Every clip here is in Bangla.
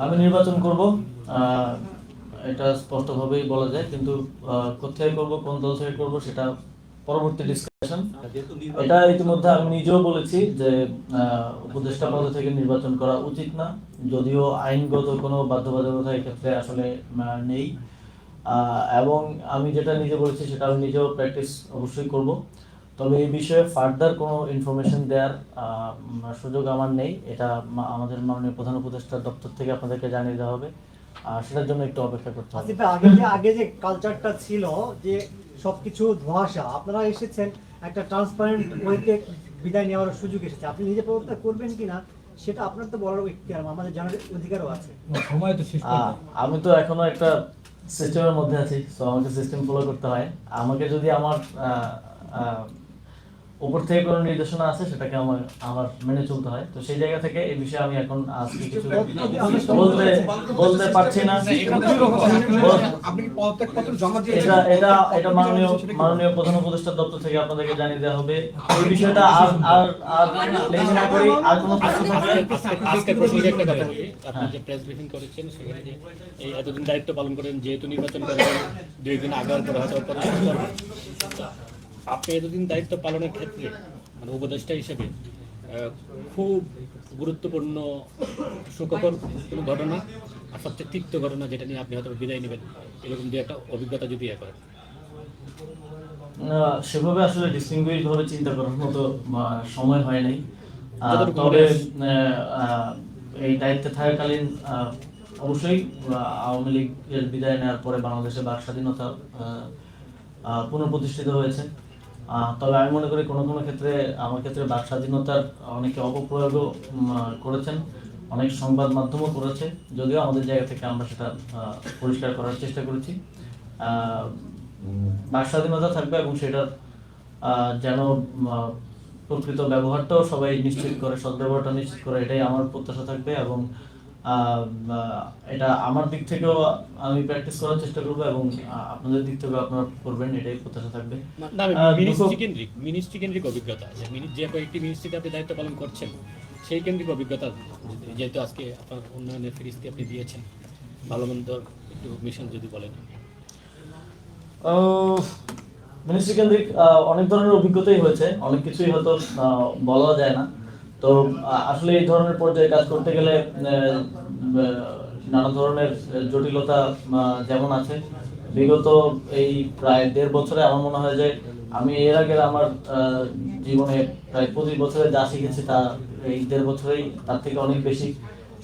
আমি নির্বাচন করব, এটা স্পষ্টভাবেই বলা যায়, কিন্তু কোথায় করব, কোন দল থেকে করব, সেটা পরবর্তী ডিসকাশন। এটা ইতিমধ্যে আমি নিজেও বলেছি যে উপদেষ্টা পদ থেকে নির্বাচন করা উচিত না, যদিও আইনগত কোনো বাধ্যবাধকতা এক্ষেত্রে আসলে নেই। এবং আমি যেটা নিজে বলেছি সেটা আমি নিজেও প্র্যাকটিস অবশ্যই করব। তবে এই বিষয়ে ফার্দার কোনো ইনফরমেশন দেওয়ার সুযোগ আমার নেই। এটা আমাদের মাননীয় প্রধান উপদেষ্টার দপ্তর থেকে আপনাদেরকে জানিয়ে দেওয়া হবে, আর সেটার জন্য একটু অপেক্ষা করতে হবে। আগে যে কালচারটা ছিল যে সবকিছু ধোঁয়াশা, আপনারা এসেছেন একটা ট্রান্সপারেন্ট ওয়েতে বিদায় নেওয়ার সুযোগ এসেছে। আপনি নিজে প্রবর্তন করবেন কিনা সেটা আপনার তো বলার ইখতিয়ার, আমাদের জানার অধিকারও আছে। আমি তো এখনো একটা সিস্টেমের মধ্যে আছি, তো আমাকে সিস্টেম ফলো করতে হয়। আমাকে যদি আমার উপর থেকে কোনো নির্দেশনা আছে সেটাকে আমার মেনে চলতে হয়। তো সেই জায়গা থেকে এই বিষয়ে আমি এখন আজকে কিছু বলতে পারছি না। এটা মাননীয় প্রধান উপদেষ্টার দপ্তর থেকে আপনাদেরকে জানিয়ে দেওয়া হবে। এই বিষয়টা আর লেখি না করি, আর কোনো প্রশ্ন থাকলে আজকে প্রসঙ্গে একটা কথা বলি। আপনি যে প্রেস ব্রিফিং করেছেন সেখানে যে এই এতদিন দায়িত্ব পালন করেন, যেহেতু নির্বাচন করেন 2 দিন আগে পরে হয়তো আপনি এতদিন দায়িত্ব পালনের ক্ষেত্রে মানে উপদেষ্টা হিসেবে খুব গুরুত্বপূর্ণ সুখকর কোনো ঘটনা আর সবচেয়ে তিক্ত ঘটনা যেটা নিয়ে আপনি হয়তো বিদায় নেবেন, এরকম যে একটা অভিজ্ঞতা যদি করেন। সেভাবে আসলে ডিস্টিংগুইশ ভাবে চিন্তা করার মতো সময় হয় নাই। তবে এই দায়িত্বে থাকাকালীন অবশ্যই আওয়ামী লীগের বিদায় নেওয়ার পরে বাংলাদেশে বাক স্বাধীনতা পুনঃপ্রতিষ্ঠিত হয়েছে। তবে আমি মনে করি কোনো কোনো ক্ষেত্রে আমার ক্ষেত্রে বাক স্বাধীনতার অনেকে অপপ্রয়োগও করেছেন, অনেক সংবাদ মাধ্যমও করেছে, যদিও আমাদের জায়গা থেকে আমরা সেটা পরিষ্কার করার চেষ্টা করেছি। বাক স্বাধীনতা থাকবে এবং সেটার যেন প্রকৃত ব্যবহারটাও সবাই নিশ্চিত করে, সদ্ব্যবহারটা নিশ্চিত করে, এটাই আমার প্রত্যাশা থাকবে। এবং এটা আমার দিক থেকেও আমি প্র্যাকটিস করার চেষ্টা করবো এবং আপনাদের দিক থেকেও আপনারা করবেন, এটাই প্রত্যাশা থাকবে। মিনিস্ট্রি কেন্দ্রিক অভিজ্ঞতা, যে কয়েকটি মিনিস্ট্রিতে আপনি দায়িত্ব পালন করছেন সেই কেন্দ্রিক অভিজ্ঞতা, যেহেতু আজকে আপনার উন্নয়নের ফিরিস্তি আপনি দিয়েছেন, ভালো মন্দ একটু মিশন যদি বলেন। মিনিস্ট্রি কেন্দ্রিক অনেক ধরনের অভিজ্ঞতাই হয়েছে, অনেক কিছুই হয়তো বলা যায় না। তো আসলে এই ধরনের পর্যায়ে কাজ করতে গেলে নানা ধরনের জটিলতা যেমন আছে। বিগত এই প্রায় 1.5 বছরে আমার মনে হয় যে আমি এর আগে আমার জীবনে প্রায় 25 বছরে যা শিখেছি তা এই 1.5 বছরেই তার থেকে অনেক বেশি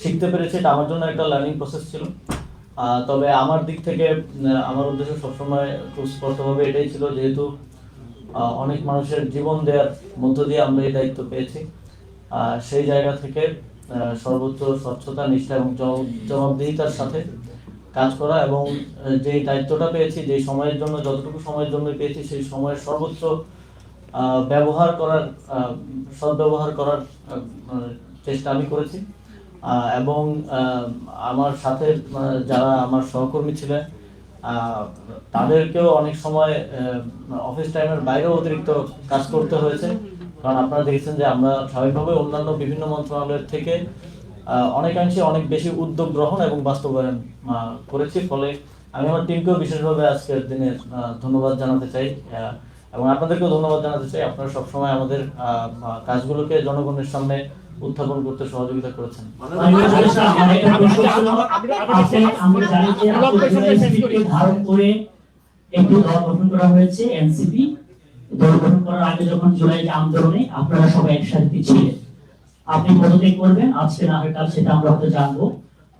শিখতে পেরেছি। এটা আমার জন্য একটা লার্নিং প্রসেস ছিল। তবে আমার দিক থেকে আমার উদ্দেশ্য সবসময় খুব স্পষ্টভাবে এটাই ছিল, যেহেতু অনেক মানুষের জীবন দেওয়ার মধ্য দিয়ে আমরা এই দায়িত্ব পেয়েছি, সেই জায়গা থেকে সর্বোচ্চ স্বচ্ছতা, নিষ্ঠা এবং জবাবদিহিতার সাথে কাজ করা এবং যে দায়িত্বটা পেয়েছি, যে সময়ের জন্য, যতটুকু সময়ের জন্য পেয়েছি, সেই সময়ের সর্বোচ্চ ব্যবহার করার, সদ্ব্যবহার করার চেষ্টা আমি করেছি। এবং আমার সাথে যারা আমার সহকর্মী ছিলেন তাদেরকেও অনেক সময় অফিস টাইমের বাইরেও অতিরিক্ত কাজ করতে হয়েছে, কারণ আপনারা দেখেছেন যে আমরা স্বাভাবিকভাবে অন্যান্য বিভিন্ন মন্ত্রণালয়ের থেকে অনেকাংশে অনেক বেশি উদ্যোগ গ্রহণ এবং বাস্তবায়ন করেছি। ফলে আমি আমার টিমকেও বিশেষভাবে আজকের দিনে ধন্যবাদ জানাতে চাই এবং আপনাদেরকেও ধন্যবাদ জানাতে চাই। আপনারা সবসময় আমাদের কাজগুলোকে জনগণের সামনে উত্থাপন করতে সহযোগিতা করেছেন। ধারণ করে একটু দল গঠন করা হয়েছে এনসিপি। দল গঠন করার আগে যখন জুলাই আন্দোলনে আপনারা সবাই একসাথে ছিলেন, আপনি পদত্যাগ করবেন আজকে না হয় কাল, সেটা আমরা হয়তো জানবো।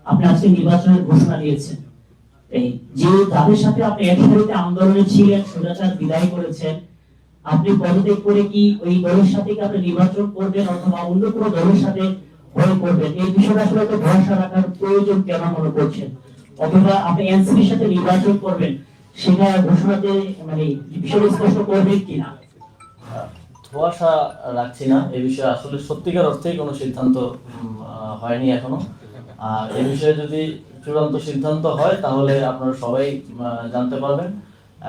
আপনি আজকে নির্বাচনের ঘোষণা দিয়েছেন, এই যে তাদের সাথে আপনি একসাথে আন্দোলনে ছিলেন, সোজাচার বিদায় করেছেন, আপনি পদত্যাগ করে কি ওই দলের সাথে কি আপনি নির্বাচন করবেন অথবা অন্য কোনো দলের সাথে হয়ে করবেন? এই বিষয়টা আসলে তো ভরসা রাখার প্রয়োজন কেন মনে করছেন? অথবা আপনি এনসিপির সাথে নির্বাচন করবেন, সেটা ঘোষণাতে মানে বিষয় স্পষ্ট করবেন কিনা? ধোঁয়াশা রাখছি না, এই বিষয়ে আসলে সত্যিকার অর্থেই কোনো সিদ্ধান্ত হয়নি এখনো। এই বিষয়ে যদি চূড়ান্ত সিদ্ধান্ত হয় তাহলে আপনারা সবাই জানতে পারবেন।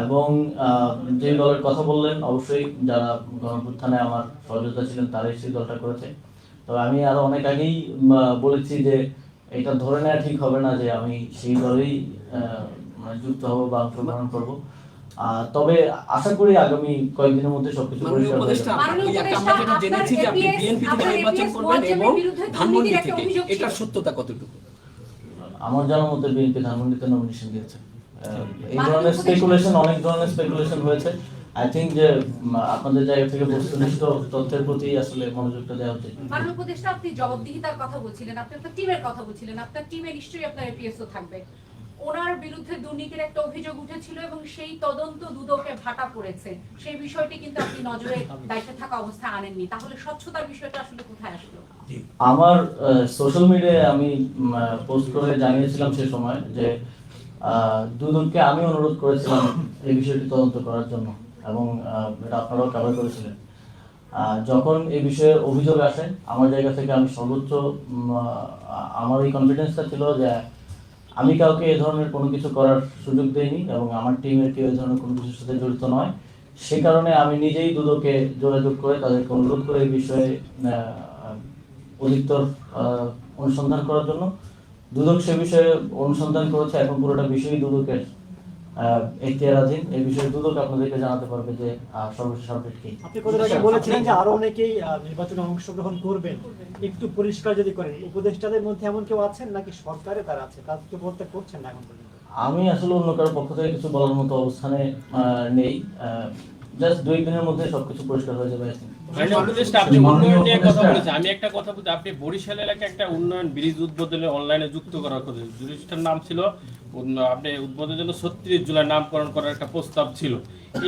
এবং যে দলের কথা বললেন, অবশ্যই যারা গণঅভ্যুত্থানে আমার সহযোগিতা ছিলেন তারাই সেই দলটা করেছে। তবে আমি আরো অনেক আগেই বলেছি যে এটা ধরে নেওয়া ঠিক হবে না যে আমি সেই দলেই মানে যুক্ত হব বা অংশগ্রহণ করবো। তবে আশা করি আগামী কয়েকদিনের মধ্যে সবকিছু পরিষ্কার হয়ে যাবে। মাননীয় উপদেষ্টা, আমরা যেটা জেনেছি যে আপনি বিএনপি থেকে নির্বাচন করবেন এবং ধানমন্ডি থেকে, এটার সত্যতা কতটুকু? আমার জানার মতে বিএনপি ধানমন্ডিতে নমিনেশন দিয়েছে। এই ধরনের স্পেকুলেশন, অনেক ধরনের স্পেকুলেশন হয়েছে। আই থিঙ্ক যে আপনাদের জায়গা থেকে বস্তুনিষ্ঠ তথ্যের প্রতি আসলে মনোযোগটা দেওয়া উচিত। মাননীয় উপদেষ্টা, আপনি জবাবদিহিতার কথা বলছিলেন, আপনি একটা টিমের কথা বলছিলেন, আপনার টিমে নিশ্চয়ই আপনার এপিএসও থাকবে। ওনার বিরুদ্ধে দুর্নীতির একটা অভিযোগ উঠেছিল এবং সেই তদন্ত দুদকে ভাটা পড়েছে, সেই বিষয়টি কিন্তু আপনি নজরে দায়িত্বে থাকা অবস্থায় আনেননি, তাহলে স্বচ্ছতার বিষয়টা আসলে কোথায় আসলো? আমার সোশ্যাল মিডিয়ায় আমি পোস্ট করে জানিয়েছিলাম সে সময় যে দুদককে আমি অনুরোধ করেছিলাম এই বিষয়টি তদন্ত করার জন্য, এবং এটা আপনারাও কভার করেছিলেন। যখন এই বিষয়ে অভিযোগ আসে আমার জায়গা থেকে আমি সর্বোচ্চ আমার এই কনফিডেন্সটা ছিল যে আমি কাউকে এ ধরনের কোনো কিছু করার সুযোগ দেইনি এবং আমার টিমের কেউ এই ধরনের কোনো কিছুর সাথে জড়িত নয়। সে কারণে আমি নিজেই দুদকে যোগাযোগ করে তাদেরকে অনুরোধ করে এই বিষয়ে অধিকতর অনুসন্ধান করার জন্য। দুদক সে বিষয়ে অনুসন্ধান করেছে, এখন পুরোটা বিষয়ই দুদকের এখতিয়ারাধীন। এই বিষয়ে দুদক আপনাদেরকে জানাতে পারবে যে সর্বশেষ আপডেট কি। আপনি কত আগে বলেছিলেন যে আরো অনেকেই নির্বাচনে অংশগ্রহণ করবেন, একটু পরিষ্কার যদি করেন, উপদেষ্টাদের মধ্যে এমন কেউ আছেন নাকি সরকারে তারা আছে, তাদেরকে বলতে করছেন না এখন পর্যন্ত? আমি আসলে অন্য কারোর পক্ষ থেকে কিছু বলার মতো অবস্থানে নেই। জাস্ট 2 দিনের মধ্যে সবকিছু পরিষ্কার হয়ে যাবে। আপনি উন্নয়ন নিয়ে কথা বলেছেন, আমি একটা কথা বলতে, আপনি বরিশাল এলাকায় একটা উন্নয়ন ব্রিজ উদ্বোধনে অনলাইনে যুক্ত করার কথা, ব্রিজটার নাম ছিল আপনি উদ্বোধনের জন্য 36 জুলাই নামকরণ করার একটা প্রস্তাব ছিল।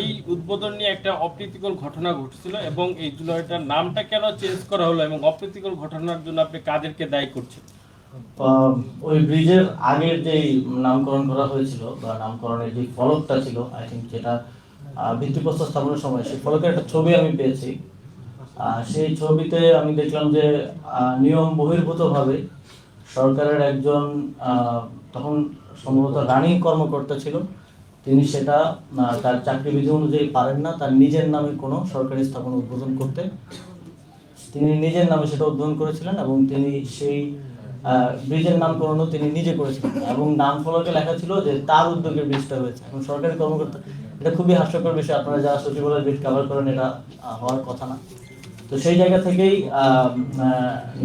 এই উদ্বোধন নিয়ে একটা অপ্রীতিকর ঘটনা ঘটেছিল এবং এই জুলাইটার নামটা কেন চেঞ্জ করা হলো এবং অপ্রীতিকর ঘটনার জন্য আপনি কাদেরকে দায়ী করছেন? ওই ব্রিজের আগের যে নামকরণ করা হয়েছিল বা নামকরণের যে ফলকটা ছিল, আই থিঙ্ক যেটা ভিত্তিপ্রস্তর স্থাপনের সময়, সেই ফলকের একটা ছবি আমি পেয়েছি। সেই ছবিতে আমি দেখলাম যে নিয়ম বহির্ভূতভাবে সরকারের একজন তখন সম্ভবত রানিং কর্মকর্তা ছিল, তিনি সেটা তার চাকরি বিধি অনুযায়ী পারেন না তার নিজের নামে কোনো সরকারি স্থাপনা উদ্বোধন করতে। তিনি নিজের নামে সেটা উদ্বোধন করেছিলেন এবং তিনি সেই ব্রিজের নামকরণও তিনি নিজে করেছিলেন এবং নাম ফলকে লেখা ছিল যে তার উদ্যোগে ব্রিজটা হয়েছে। এখন সরকারি কর্মকর্তা, এটা খুবই হাস্যকর বিষয়। আপনারা যারা সচিবালয় ব্রিজ কভার করেন, এটা হওয়ার কথা না। তো সেই জায়গা থেকেই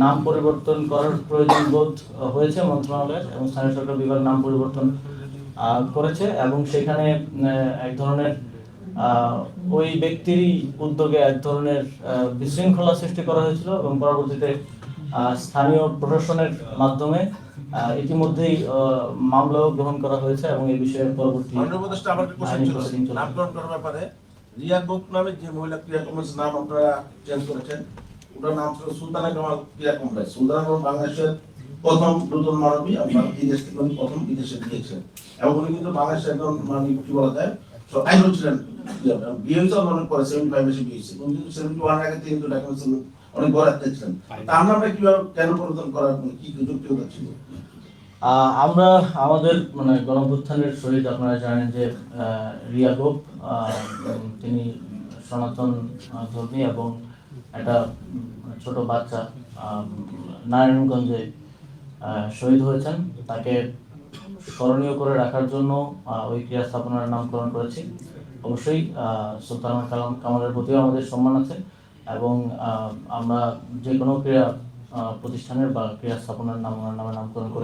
নাম পরিবর্তন করার প্রয়োজন বোধ হয়েছে মন্ত্রণালয়ের, এবং স্থানীয় সরকার বিভাগ নাম পরিবর্তন করেছে এবং সেখানে এক ধরনের ওই ব্যক্তিরই উদ্যোগে এক ধরনের বিশৃঙ্খলা সৃষ্টি করা হয়েছিল এবং পরবর্তীতে স্থানীয় প্রশাসনের মাধ্যমে ইতিমধ্যেই মামলাও গ্রহণ করা হয়েছে এবং এই বিষয়ে পরবর্তী নামকরণ করার ব্যাপারে রিয়া গোপ নামে যে মহিলা ক্রীড়া কমপ্লেক্স নাম আপনারা চেঞ্জ করেছেন, ওটার নাম ছিল সুলতানা কামাল ক্রীড়া কমপ্লেক্স। সুলতানা কামাল বাংলাদেশের প্রথম নতুন মানবী এবং বিদেশ থেকে প্রথম বিদেশে গিয়েছেন এবং উনি কিন্তু বাংলাদেশের একজন মানবী কি বলা যায় আইডল ছিলেন। বিয়ে হয়েছে অনেক পরে 75 এসে বিয়ে হয়েছে, কিন্তু 71 আগে তিনি তো অনেক বড় একটা ছিলেন। তার নামটা কিভাবে কেন পরিবর্তন করার কি যুক্তিকতা ছিল? আমরা আমাদের মানে গণঅভ্যুত্থানের শহীদ, আপনারা জানেন যে রিয়া গোপ, তিনি সনাতন ধর্মী এবং একটা ছোট বাচ্চা নারায়ণগঞ্জে শহীদ হয়েছেন। তাকে স্মরণীয় করে রাখার জন্য ওই ক্রীড়া স্থাপনার নামকরণ করেছি। অবশ্যই সুলতানা কামালের প্রতিও আমাদের সম্মান আছে এবং আমরা যে কোনো ক্রীড়া প্রতিষ্ঠানের বা ক্রীড়া স্থাপনার নাম ওনার নামে নামকরণ করে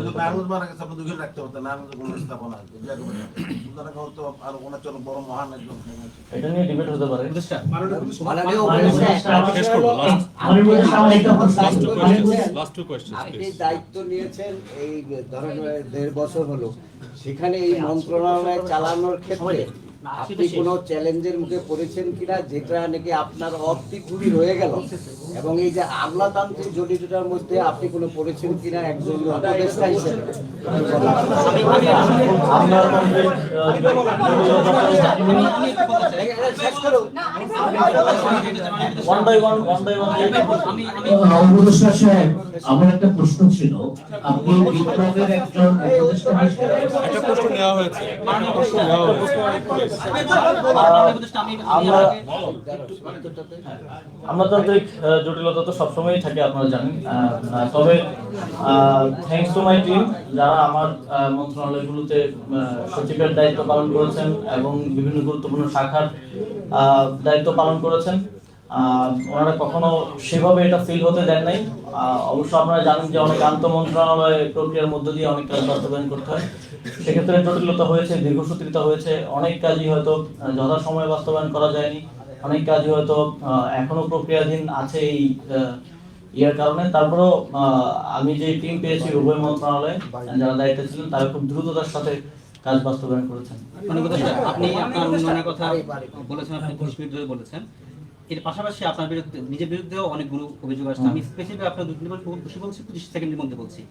এটা নিয়ে ডিবেট হতে পারে। আপনি দায়িত্ব নিয়েছেন এই ধরেন 1.5 বছর হলো, সেখানে এই মন্ত্রণালয় চালানোর ক্ষেত্রে আপনি কোনো চ্যালেঞ্জের মুখে পড়েছেন কিনা, যেটা নাকি আপনার অপ্রীতি রয়ে গেল, এবং এই যে আমলাতান্ত্রিক জটিলতার মধ্যে আপনি কোনো পড়েছেন কিনা একজন উপদেষ্টা হিসেবে? আমার একটা প্রশ্ন ছিল, আপনি বিপ্লবের একজন উপদেষ্টা হিসেবে একটা প্রশ্ন নেওয়া হয়েছে। আমলাতান্ত্রিক জটিলতা তো সবসময়ই থাকে, আপনারা জানেন। তবে থ্যাঙ্কস টু মাই টিম, যারা আমার মন্ত্রণালয়গুলোতে সচিবের দায়িত্ব পালন করেছেন এবং বিভিন্ন গুরুত্বপূর্ণ শাখার দায়িত্ব পালন করেছেন, ওনারা কখনো সেভাবে এটা ফিল হতে দেন নাই। অবশ্য আপনারা জানেন যে অনেক আন্তঃ মন্ত্রণালয় প্রক্রিয়ার মধ্য দিয়ে অনেক কাজ বাস্তবায়ন করতে হয়, সেক্ষেত্রে জটিলতা হয়েছে, দীর্ঘসূত্রিতা হয়েছে, অনেক কাজই হয়তো যথাসময়ে বাস্তবায়ন করা যায়নি, অনেক কাজই হয়তো এখনো প্রক্রিয়াধীন আছে এই ইয়ার কারণে। তারপরেও আমি যে টিম পেয়েছি উভয় মন্ত্রণালয়ে যারা দায়িত্বে ছিলেন, তারা খুব দ্রুততার সাথে কাজ বাস্তবায়ন করেছেন। আপনি আপনার উন্নয়নের কথা বলেছেন, আপনি 20 মিনিট ধরে বলেছেন। এর পাশাপাশি আপনার বিরুদ্ধে, নিজের বিরুদ্ধেও অনেকগুলো অভিযোগ আসছে। আমি স্পেসিফিক আপনার দুদিন বসে বলছি, 25 সেকেন্ডের মধ্যে বলছি।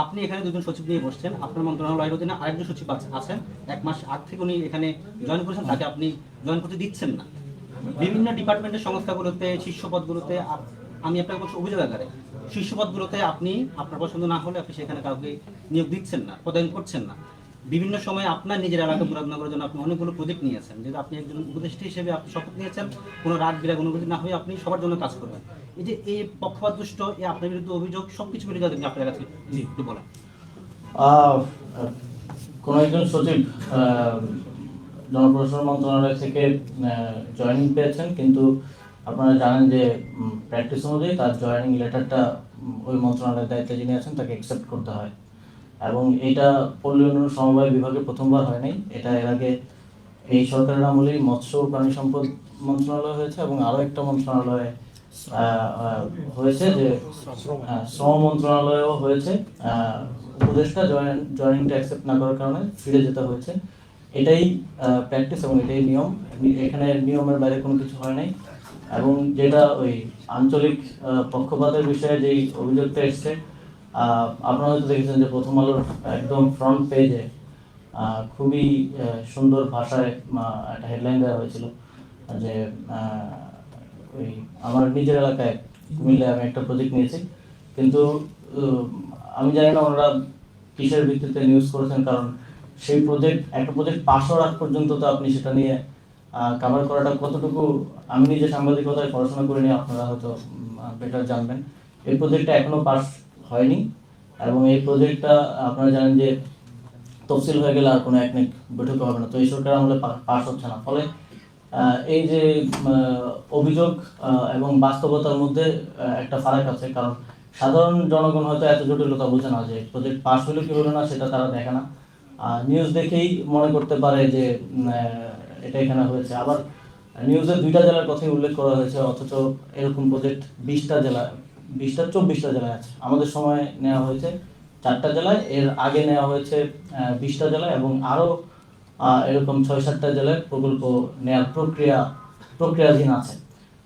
আপনি এখানে দুজন সচিব নিয়ে বসছেন, আপনার মন্ত্রণালয়ের অধীনে আরেকজন সচিব আছেন, 1 মাস আগ থেকে উনি এখানে জয়েন করেছেন, তাকে আপনি জয়েন করতে দিচ্ছেন না। বিভিন্ন ডিপার্টমেন্টের সংস্থাগুলোতে, শীর্ষ পদগুলোতে আমি আপনাকে বলছি অভিযোগ আকারে, শীর্ষ পদগুলোতে আপনি আপনার পছন্দ না হলে আপনি সেখানে কাউকে নিয়োগ দিচ্ছেন না, পদায়ন করছেন না। বিভিন্ন সময় আপনার নিজের এলাকা মুরাদনগর করার জন্য আপনি অনেকগুলো প্রজেক্ট নিয়েছেন, যেহেতু আপনি একজন উপদেষ্টা হিসেবে আপনি শপথ নিয়েছেন কোনো রাগ বিরাগ অনুভূতি না হয়ে আপনি সবার জন্য কাজ করবেন। এই যে এই পক্ষপাত দুষ্ট, এই আপনার বিরুদ্ধে অভিযোগ সবকিছু মিলে যাতে আপনার কাছে একটু বলেন। কোন একজন সচিব জনপ্রশাসন মন্ত্রণালয় থেকে জয়েনিং পেয়েছেন, কিন্তু আপনারা জানেন যে প্র্যাকটিস অনুযায়ী তার জয়েনিং লেটারটা ওই মন্ত্রণালয়ের দায়িত্বে যিনি আছেন তাকে অ্যাকসেপ্ট করতে হয়। এবং এটা পল্লী উন্নয়ন সমবায় বিভাগে প্রথমবার হয় নাই, এটা এর আগে এই সরকারের আমলেই মৎস্য ও প্রাণী সম্পদ মন্ত্রণালয় হয়েছে এবং আরো একটা মন্ত্রণালয়ে হয়েছে, যে শ্রম মন্ত্রণালয়ও হয়েছে। উপদেষ্টা জয়েনিংটা অ্যাকসেপ্ট না করার কারণে ফিরে যেতে হয়েছে। এটাই প্র্যাকটিস এবং এটাই নিয়ম, এখানে নিয়মের বাইরে কোনো কিছু হয় নাই। এবং যেটা ওই আঞ্চলিক পক্ষপাতের বিষয়ে যেই অভিযোগটা এসছে, আপনারা হয়তো দেখেছেন যে প্রথম আলোর একদম ফ্রন্ট পেজে খুবই সুন্দর ভাষায় একটা হেডলাইন দেওয়া হয়েছিল যে ওই আমার নিজের এলাকায় কুমিল্লায় আমি একটা প্রজেক্ট নিয়েছি, কিন্তু আমি জানি না ওনারা কিসের ভিত্তিতে নিউজ করেছেন, কারণ সেই একটা প্রজেক্ট পাশ হওয়ার আগ পর্যন্ত তো আপনি সেটা নিয়ে কভার করাটা কতটুকু, আমি নিজে সাংবাদিকতায় পড়াশোনা করিনি, আপনারা হয়তো বেটার জানবেন। এই প্রজেক্টটা এখনো পাস হয়নি এবং এই প্রজেক্টটা আপনারা জানেন যে তফসিল হয়ে গেলে আর কোনো একনেক বৈঠক হবে না, তো এই সরকার আমলে পাস হচ্ছে না। ফলে এই যে অভিযোগ এবং বাস্তবতার মধ্যে একটা ফারাক আছে, কারণ সাধারণ জনগণ হয়তো এত জটিলতা বোঝে না যে প্রজেক্ট পাস হলো কি হলো না সেটা তারা দেখে না, নিউজ দেখেই মনে করতে পারে যে এটা এখানে হয়েছে। আবার নিউজে 2টা জেলার কথাই উল্লেখ করা হয়েছে, অথচ এরকম প্রজেক্ট 20টা 24টা জেলায় আছে। আমাদের সময় নেওয়া হয়েছে 4টা জেলায়, এর আগে নেওয়া হয়েছে 20টা জেলায় এবং আরো এরকম 6-7টা জেলায় প্রকল্প নেওয়ার প্রক্রিয়াধীন আছে।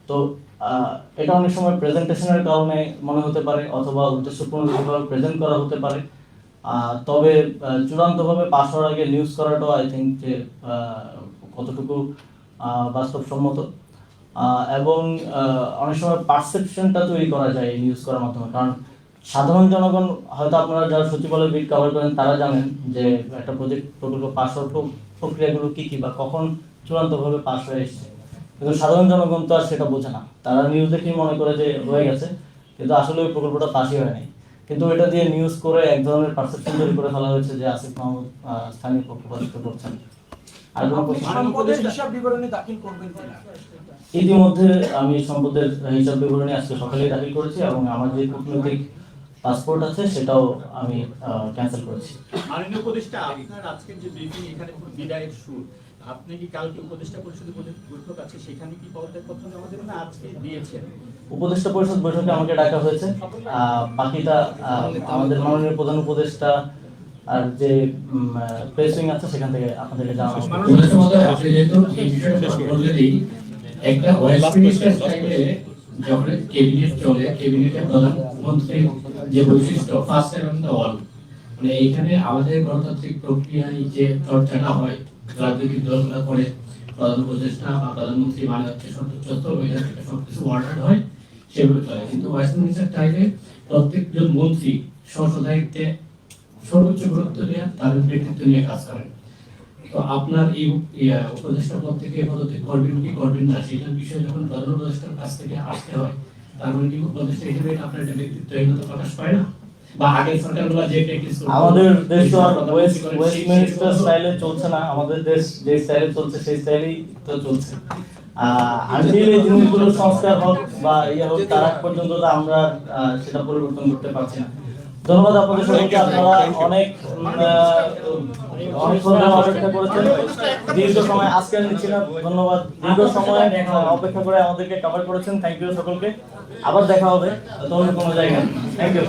তো এটা অনেক সময় প্রেজেন্টেশনের কারণে মনে হতে পারে অথবা উদ্দেশ্যপূর্ণভাবে প্রেজেন্ট করা হতে পারে, তবে চূড়ান্তভাবে পাস হওয়ার আগে নিউজ করাটাও আই থিঙ্ক যে কতটুকু বাস্তবসম্মত এবং অনেক সময় পারসেপশনটা তৈরি করা যায় এই নিউজ করার মাধ্যমে। কারণ সাধারণ জনগণ হয়তো আপনারা যারা সচিবালয় বিট কভার করেন তারা জানেন যে একটা প্রকল্প পাস হওয়ার প্রক্রিয়াগুলো কি কি বা কখন চূড়ান্তভাবে পাস হয়ে এসছে, কিন্তু সাধারণ জনগণ তো আর সেটা বোঝে না, তারা নিউজ দেখেই মনে করে যে হয়ে গেছে, কিন্তু আসলে ওই প্রকল্পটা পাসই হয়নি। কিন্তু এটা দিয়ে নিউজ করে এক ধরনের পারসেপশন তৈরি করে ফেলা হয়েছে যে আসিফ মাহমুদ স্থানীয় পক্ষপাতিত্ব করছেন। আর ইতিমধ্যে আমি সম্পদের হিসাব বিবরণী আজকে সকালে দাখিল করেছি এবং আমার যে কূটনৈতিক পাসপোর্ট আছে সেটাও আমি ক্যান্সেল করেছি। মাননীয় উপদেষ্টা, আপনার আজকের যে ব্রিফিং এখানে বিদায়ের শুরু, আপনি কি কালকে উপদেষ্টা পরিষদের বৈঠক আছে সেখানে কি পদত্যাগ পত্র জমা দেবেন না আজকে দিয়েছেন? উপদেষ্টা পরিষদ বৈঠকে আমাকে ডাকা হয়েছে, বাকিটা আমাদের মাননীয় প্রধান উপদেষ্টা আর যে প্রেস উইং আছে সেখান থেকে আপনাদেরকে জানানো হবে। আপনি যেহেতু এই বিষয়টা বললেনই, একটা ওয়েস্ট মিনিস্টার স্টাইলে যখন ক্যাবিনেট চলে, ক্যাবিনেটের প্রধানমন্ত্রীর যে বৈশিষ্ট্য ফার্স্ট অন দ্য ওয়াল, মানে এইখানে আমাদের গণতান্ত্রিক প্রক্রিয়ায় যে চর্চাটা হয়, রাজনৈতিক দলগুলো করে প্রধান উপদেষ্টা বা প্রধানমন্ত্রী মানে হচ্ছে সর্বোচ্চ ওইটা থেকে সবকিছু অর্ডার হয় সেভাবে চলে। কিন্তু ওয়েস্ট মিনিস্টার স্টাইলে প্রত্যেকজন মন্ত্রী স্ব দায়িত্বে সর্বোচ্চ গুরুত্ব দিয়ে তাদের ব্যক্তিত্ব নিয়ে কাজ করেন। তো আপনার এই উপদেষ্টা পদ থেকে পদত্যাগ করবেন কি করবেন না সেটার বিষয়ে যখন প্রধান উপদেষ্টার কাছ থেকে আসতে হয়, তার মানে কি উপদেষ্টা হিসেবে আপনার একটা ব্যক্তিত্বহীনতা প্রকাশ পায় না? বা আগের সরকারগুলো যে প্র্যাকটিস আমাদের দেশ তো আর ওয়েস্টমিনিস্টার স্টাইলে চলছে না, আমাদের দেশ যে স্টাইলে চলছে সেই স্টাইলেই তো চলছে। আনটিল এই জিনিসগুলোর সংস্কার হোক বা ইয়ে হোক, তার আগ পর্যন্ত তো আমরা সেটা পরিবর্তন করতে পারছি না। ধন্যবাদ আপনাদের সবাইকে, আপনারা অনেক অনেক ধরে অপেক্ষা করেছেন দীর্ঘ সময়, আজকে নিচ্ছি না, ধন্যবাদ, দীর্ঘ সময় অপেক্ষা করে আমাদেরকে কভার করেছেন। থ্যাংক ইউ সকলকে, আবার দেখা হবে অন্য কোনো জায়গায়। Thank you.